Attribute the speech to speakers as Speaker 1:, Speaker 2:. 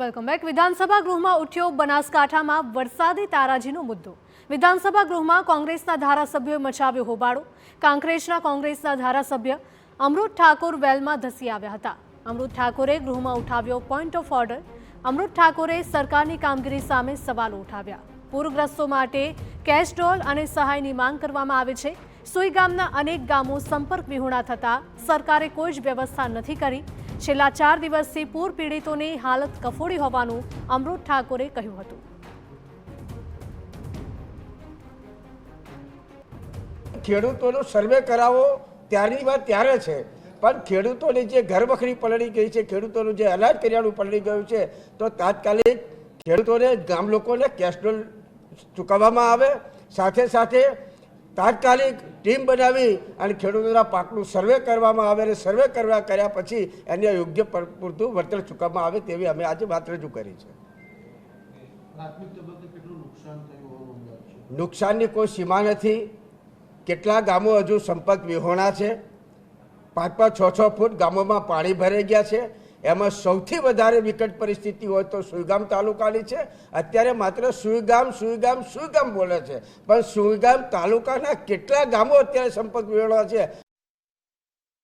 Speaker 1: Welcome back. વિધાનસભા ગૃહમાં ઉઠ્યો બનાસકાંઠામાં વરસાદી તારાજીનો મુદ્દો। વિધાનસભા ગૃહમાં કોંગ્રેસના ધારાસભ્યોએ મચાવ્યો હોબાળો। કાંકરેજના કોંગ્રેસના ધારાસભ્ય અમૃત ઠાકોર વેલમાં ધસી આવ્યા હતા। અમૃત ઠાકોરે ગૃહમાં ઉઠાવ્યો પોઈન્ટ ઓફ ઓર્ડર। અમૃત ઠાકોરે સરકારની કામગીરી સામે સવાલો ઉઠાવ્યા। પૂરગ્રસ્તો માટે કેશ ડોલ અને સહાયની માંગ કરવામાં આવે છે। સુઈ ગામના અનેક ગામો સંપર્ક વિહોણા થતા સરકારે કોઈ જ વ્યવસ્થા નથી કરી। છેલ્લા 4 દિવસથી પૂર પીડિતોની હાલત કફોડી હોવાનું અમૃત ઠાકોરે કહ્યું હતું।
Speaker 2: ખેડૂતોનો સર્વે કરાવો ત્યારની વાત ત્યારે છે, પણ ખેડૂતોની જે ઘરવખરી પલળી ગઈ છે, ખેડૂતોનું જે અનાજ કરિયાણું પલળી ગયું છે, તો તાત્કાલિક ખેડૂતોને ગામ લોકોને કેશ ડોલ ચૂકવવામાં આવે। સાથે સાથે તાત્કાલિક ટીમ બનાવી અને ખેડૂતોના પાકનું સર્વે કરવામાં આવે અને સર્વે કર્યા પછી એને યોગ્ય પૂરતું વળતર ચૂકવવામાં આવે તેવી અમે આજે વાત રજૂ કરી છે। નુકસાનની કોઈ સીમા નથી। કેટલા ગામો હજુ સંપર્ક વિહોણા છે। 5-5, 6-6 ફૂટ ગામોમાં પાણી ભરાઈ ગયા છે। એમાં સૌથી વધારે વિકટ પરિસ્થિતિ હોય તો સુઈગામ તાલુકાની છે। અત્યારે માત્ર સુઈગામ બોલે છે, પણ સુઈગામ તાલુકાના કેટલા ગામો અત્યારે સંપર્ક વિહોણા છે